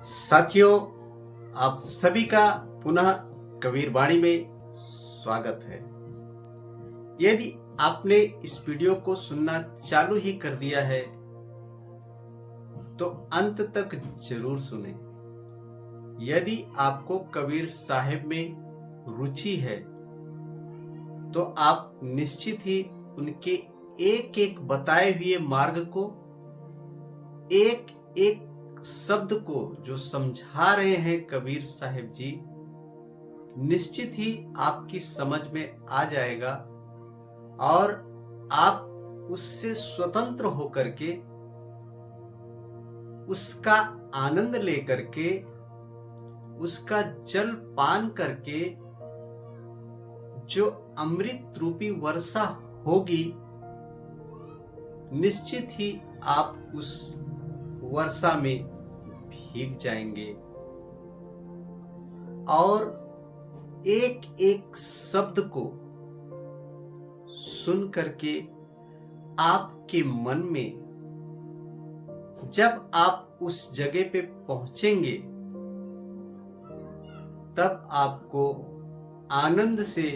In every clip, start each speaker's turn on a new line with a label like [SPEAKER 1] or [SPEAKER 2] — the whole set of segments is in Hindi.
[SPEAKER 1] साथियों, आप सभी का पुनः कबीर वाणी में स्वागत है। यदि आपने इस वीडियो को सुनना चालू ही कर दिया है तो अंत तक जरूर सुने। यदि आपको कबीर साहिब में रुचि है तो आप निश्चित ही उनके एक एक बताए हुए मार्ग को, एक एक शब्द को जो समझा रहे हैं कबीर साहिब जी, निश्चित ही आपकी समझ में आ जाएगा और आप उससे स्वतंत्र होकर के, उसका आनंद लेकर के, उसका जल पान करके जो अमृत रूपी वर्षा होगी, निश्चित ही आप उस वर्षा में भीग जाएंगे और एक एक शब्द को सुन करके आपके मन में, जब आप उस जगह पे पहुंचेंगे तब आपको आनंद से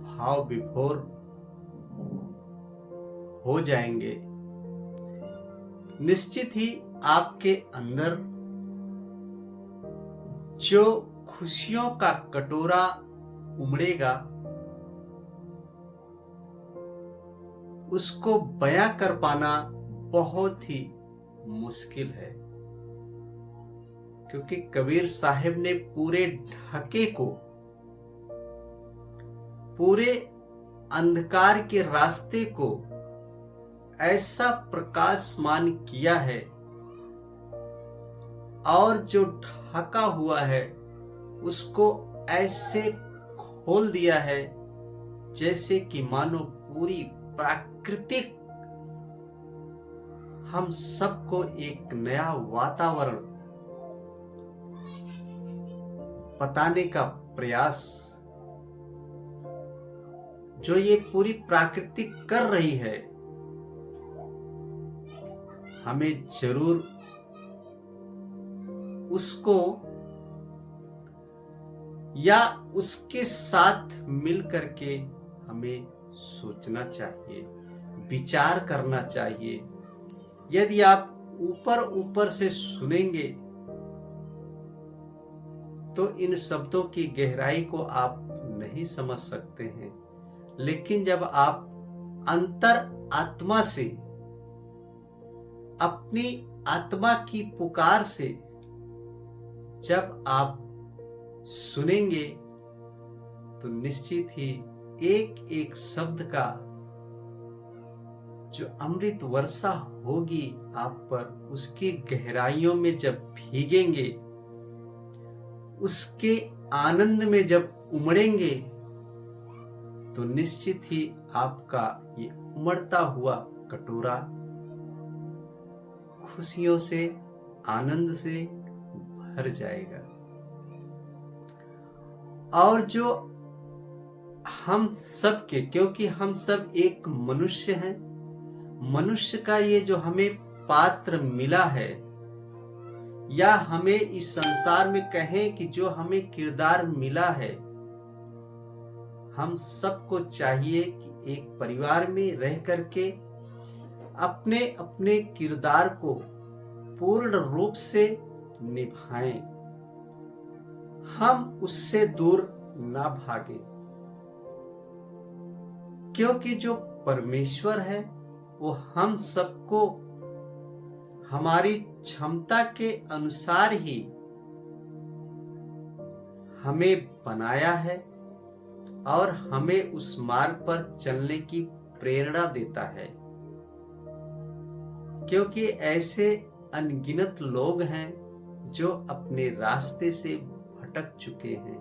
[SPEAKER 1] भाव विभोर हो जाएंगे। निश्चित ही आपके अंदर जो खुशियों का कटोरा उमड़ेगा, उसको बयां कर पाना बहुत ही मुश्किल है, क्योंकि कबीर साहिब ने पूरे ढके को, पूरे अंधकार के रास्ते को ऐसा प्रकाशमान किया है और जो ढका हुआ है उसको ऐसे खोल दिया है जैसे कि मानो पूरी प्राकृतिक हम सबको एक नया वातावरण बताने का प्रयास जो ये पूरी प्राकृतिक कर रही है, हमें जरूर उसको या उसके साथ मिल करके हमें सोचना चाहिए, विचार करना चाहिए। यदि आप ऊपर ऊपर से सुनेंगे तो इन शब्दों की गहराई को आप नहीं समझ सकते हैं, लेकिन जब आप अंतर आत्मा से, अपनी आत्मा की पुकार से जब आप सुनेंगे तो निश्चित ही एक एक शब्द का जो अमृत वर्षा होगी आप पर, उसकी गहराइयों में जब भीगेंगे, उसके आनंद में जब उमड़ेंगे तो निश्चित ही आपका ये उमड़ता हुआ कटोरा खुशियों से, आनंद से भर जाएगा। और जो हम सब के, क्योंकि हम सब एक मनुष्य हैं, मनुष्य का ये जो हमें पात्र मिला है, या हमें इस संसार में कहें कि जो हमें किरदार मिला है, हम सबको चाहिए कि एक परिवार में रह करके अपने अपने किरदार को पूर्ण रूप से निभाएं, हम उससे दूर ना भागें, क्योंकि जो परमेश्वर है वो हम सबको हमारी क्षमता के अनुसार ही हमें बनाया है और हमें उस मार्ग पर चलने की प्रेरणा देता है, क्योंकि ऐसे अनगिनत लोग हैं जो अपने रास्ते से भटक चुके हैं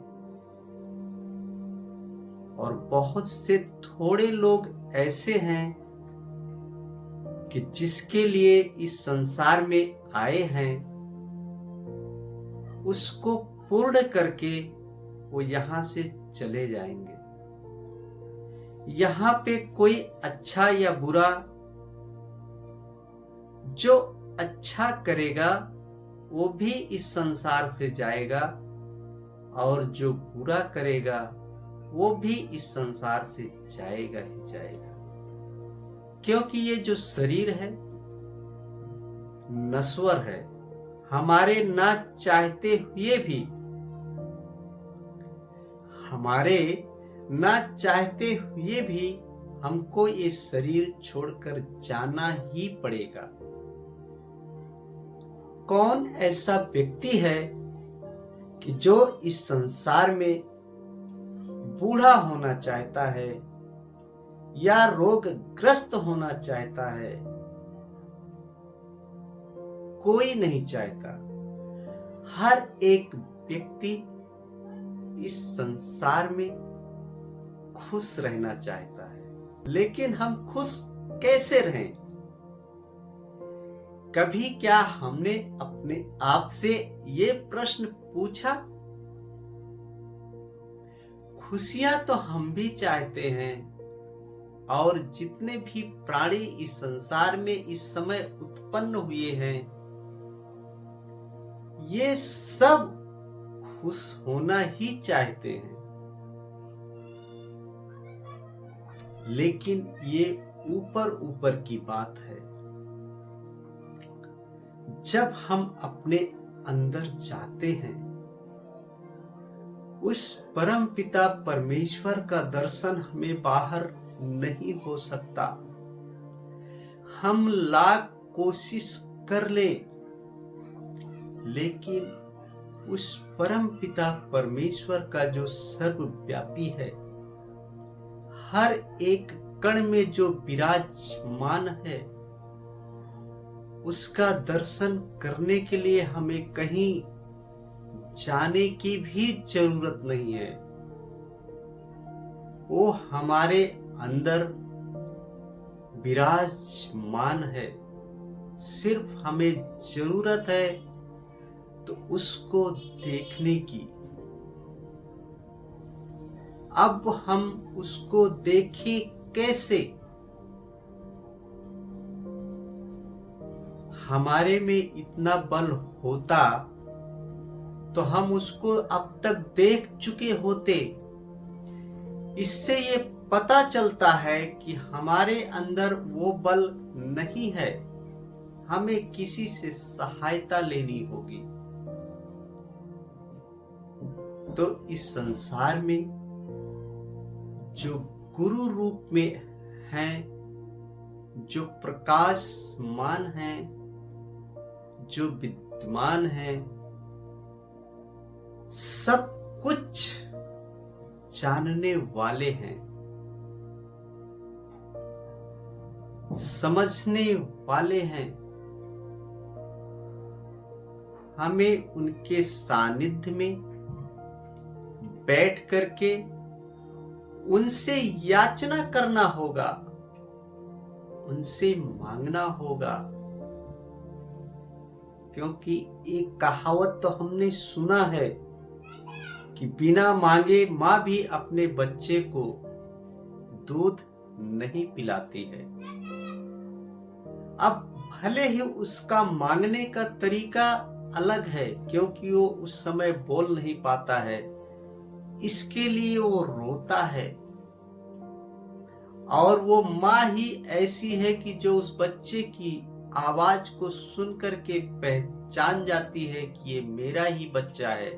[SPEAKER 1] और बहुत से थोड़े लोग ऐसे हैं कि जिसके लिए इस संसार में आए हैं, उसको पूर्ण करके वो यहां से चले जाएंगे। यहां पे कोई अच्छा या बुरा, जो अच्छा करेगा वो भी इस संसार से जाएगा, और जो बुरा करेगा वो भी इस संसार से जाएगा ही जाएगा। क्योंकि ये जो शरीर है नश्वर है। हमारे ना चाहते हुए भी, हमारे ना चाहते हुए भी हमको ये शरीर छोड़कर जाना ही पड़ेगा। कौन ऐसा व्यक्ति है कि जो इस संसार में बूढ़ा होना चाहता है या रोगग्रस्त होना चाहता है? कोई नहीं चाहता। हर एक व्यक्ति इस संसार में खुश रहना चाहता है। लेकिन हम खुश कैसे रहें? कभी क्या हमने अपने आप से ये प्रश्न पूछा? खुशियां तो हम भी चाहते हैं, और जितने भी प्राणी इस संसार में इस समय उत्पन्न हुए हैं, ये सब खुश होना ही चाहते हैं। लेकिन ये ऊपर ऊपर की बात है। जब हम अपने अंदर जाते हैं, उस परम पिता परमेश्वर का दर्शन हमें बाहर नहीं हो सकता। हम लाख कोशिश कर ले, लेकिन उस परम पिता परमेश्वर का जो सर्वव्यापी है, हर एक कण में जो विराजमान है, उसका दर्शन करने के लिए हमें कहीं जाने की भी जरूरत नहीं है। वो हमारे अंदर विराजमान है। सिर्फ हमें जरूरत है तो उसको देखने की। अब हम उसको देखें कैसे? हमारे में इतना बल होता तो हम उसको अब तक देख चुके होते। इससे ये पता चलता है कि हमारे अंदर वो बल नहीं है। हमें किसी से सहायता लेनी होगी। तो इस संसार में जो गुरु रूप में हैं, जो प्रकाशमान हैं, जो विद्यमान हैं, सब कुछ जानने वाले हैं, समझने वाले हैं। हमें उनके सानिध्य में बैठ करके उनसे याचना करना होगा, उनसे मांगना होगा। क्योंकि एक कहावत तो हमने सुना है कि बिना मांगे मां भी अपने बच्चे को दूध नहीं पिलाती है। अब भले ही उसका मांगने का तरीका अलग है, क्योंकि वो उस समय बोल नहीं पाता है, इसके लिए वो रोता है। और वो माँ ही ऐसी है कि जो उस बच्चे की आवाज को सुन करके पहचान जाती है कि ये मेरा ही बच्चा है,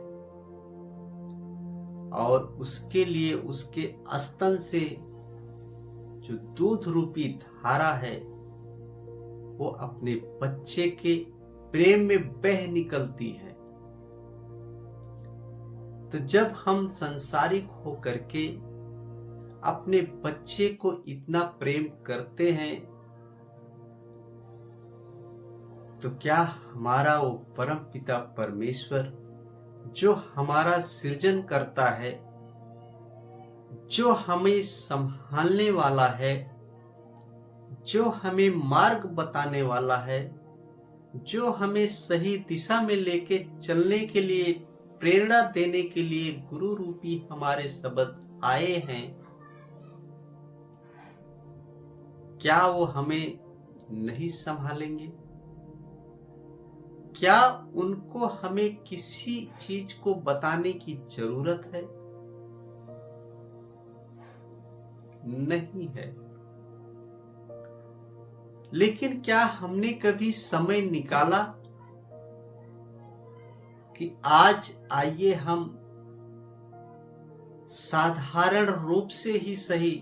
[SPEAKER 1] और उसके लिए उसके स्तन से जो दूध रूपी धारा है वो अपने बच्चे के प्रेम में बह निकलती है। तो जब हम सांसारिक होकर के अपने बच्चे को इतना प्रेम करते हैं, तो क्या हमारा वो परम पिता परमेश्वर जो हमारा सृजन करता है, जो हमें संभालने वाला है, जो हमें मार्ग बताने वाला है, जो हमें सही दिशा में लेके चलने के लिए, प्रेरणा देने के लिए गुरु रूपी हमारे शब्द आए हैं, क्या वो हमें नहीं संभालेंगे? क्या उनको हमें किसी चीज को बताने की जरूरत है? नहीं है। लेकिन क्या हमने कभी समय निकाला कि आज आइए हम साधारण रूप से ही सही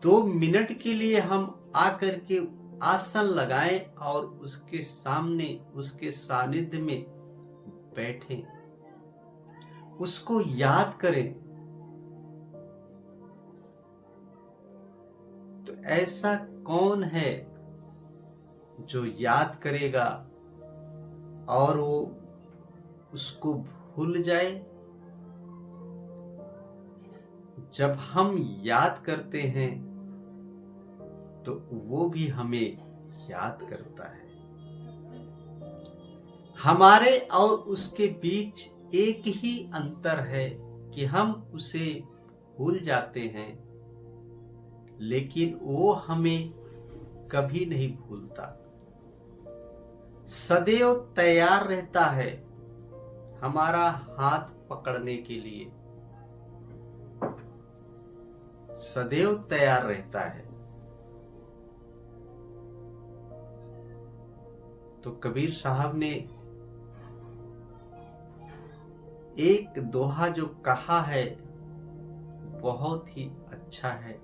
[SPEAKER 1] 2 मिनट के लिए हम आकर के आसन लगाएं और उसके सामने, उसके सानिध्य में बैठें, उसको याद करें। तो ऐसा कौन है जो याद करेगा और वो उसको भूल जाए? जब हम याद करते हैं तो वो भी हमें याद करता है। हमारे और उसके बीच एक ही अंतर है कि हम उसे भूल जाते हैं, लेकिन वो हमें कभी नहीं भूलता। सदैव तैयार रहता है हमारा हाथ पकड़ने के लिए, सदैव तैयार रहता है। तो कबीर साहब ने एक दोहा जो कहा है बहुत ही अच्छा है,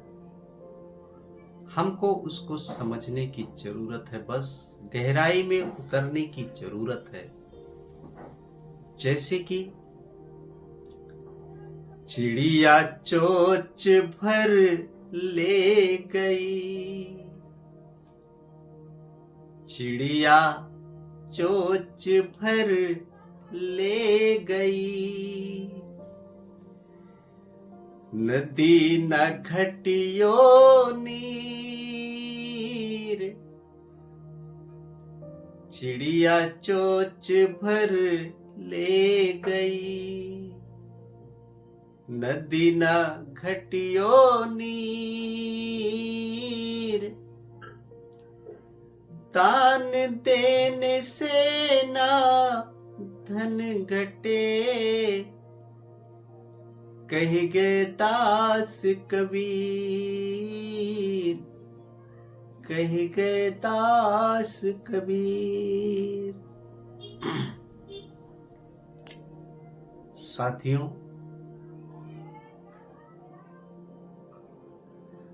[SPEAKER 1] हमको उसको समझने की जरूरत है, बस गहराई में उतरने की जरूरत है। जैसे कि चिड़िया चोंच भर ले गई, चिड़िया चोंच भर ले गई, नदी न घटियो नीर, चिड़िया चोंच भर ले गई, नदी न घटियो नीर, दान देने से ना धन घटे, कह गए दास कबीर, कह गए दास कबीर। साथियों,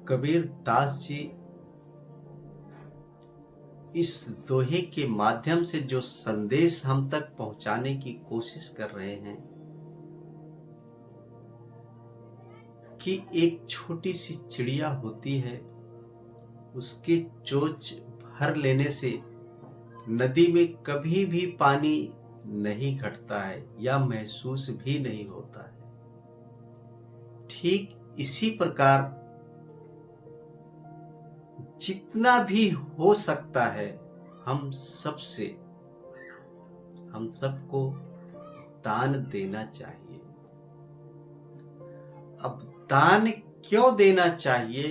[SPEAKER 1] कबीर दास जी इस दोहे के माध्यम से जो संदेश हम तक पहुंचाने की कोशिश कर रहे हैं कि एक छोटी सी चिड़िया होती है, उसके चोंच भर लेने से नदी में कभी भी पानी नहीं घटता है या महसूस भी नहीं होता है। ठीक इसी प्रकार जितना भी हो सकता है हम सबको दान देना चाहिए। अब दान क्यों देना चाहिए,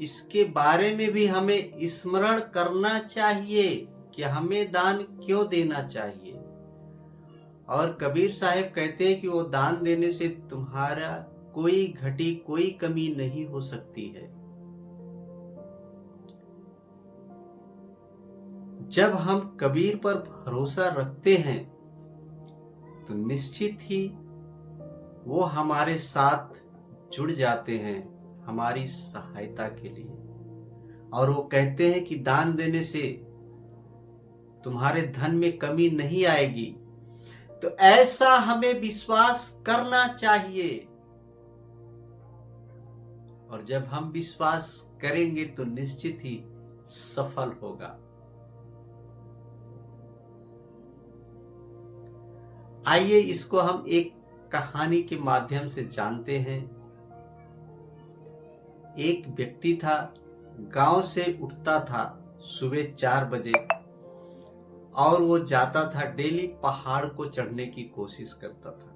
[SPEAKER 1] इसके बारे में भी हमें स्मरण करना चाहिए कि हमें दान क्यों देना चाहिए। और कबीर साहब कहते हैं कि वो दान देने से तुम्हारा कोई घटी कोई कमी नहीं हो सकती है। जब हम कबीर पर भरोसा रखते हैं तो निश्चित ही वो हमारे साथ जुड़ जाते हैं हमारी सहायता के लिए। और वो कहते हैं कि दान देने से तुम्हारे धन में कमी नहीं आएगी। तो ऐसा हमें विश्वास करना चाहिए, और जब हम विश्वास करेंगे तो निश्चित ही सफल होगा। आइए इसको हम एक कहानी के माध्यम से जानते हैं। एक व्यक्ति था, गांव से उठता था सुबह 4 बजे और वो जाता था डेली पहाड़ को चढ़ने की कोशिश करता था।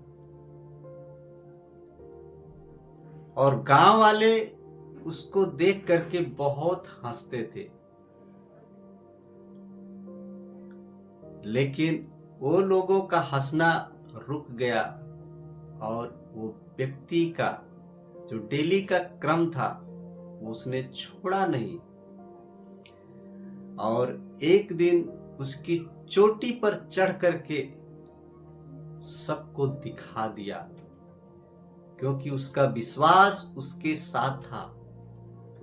[SPEAKER 1] और गांव वाले उसको देख करके बहुत हंसते थे। लेकिन वो लोगों का हंसना रुक गया और वो व्यक्ति का जो डेली का क्रम था वो उसने छोड़ा नहीं, और एक दिन उसकी चोटी पर चढ़ करके सबको दिखा दिया, क्योंकि उसका विश्वास उसके साथ था।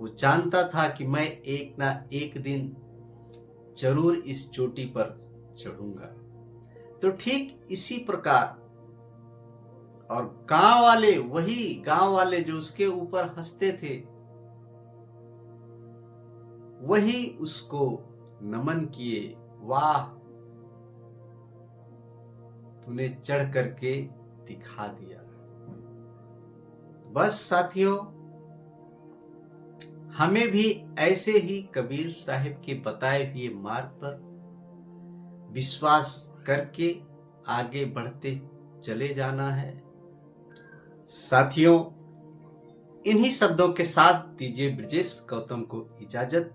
[SPEAKER 1] वो जानता था कि मैं एक ना एक दिन जरूर इस चोटी पर चढ़ूंगा। तो ठीक इसी प्रकार, और वही गांव वाले जो उसके ऊपर हंसते थे, वही उसको नमन किए, वाह तूने चढ़ करके दिखा दिया। बस साथियों, हमें भी ऐसे ही कबीर साहिब के बताए हुए मार्ग पर विश्वास करके आगे बढ़ते चले जाना है। साथियों, इन्हीं शब्दों के साथ दीजिए ब्रजेश गौतम को इजाजत।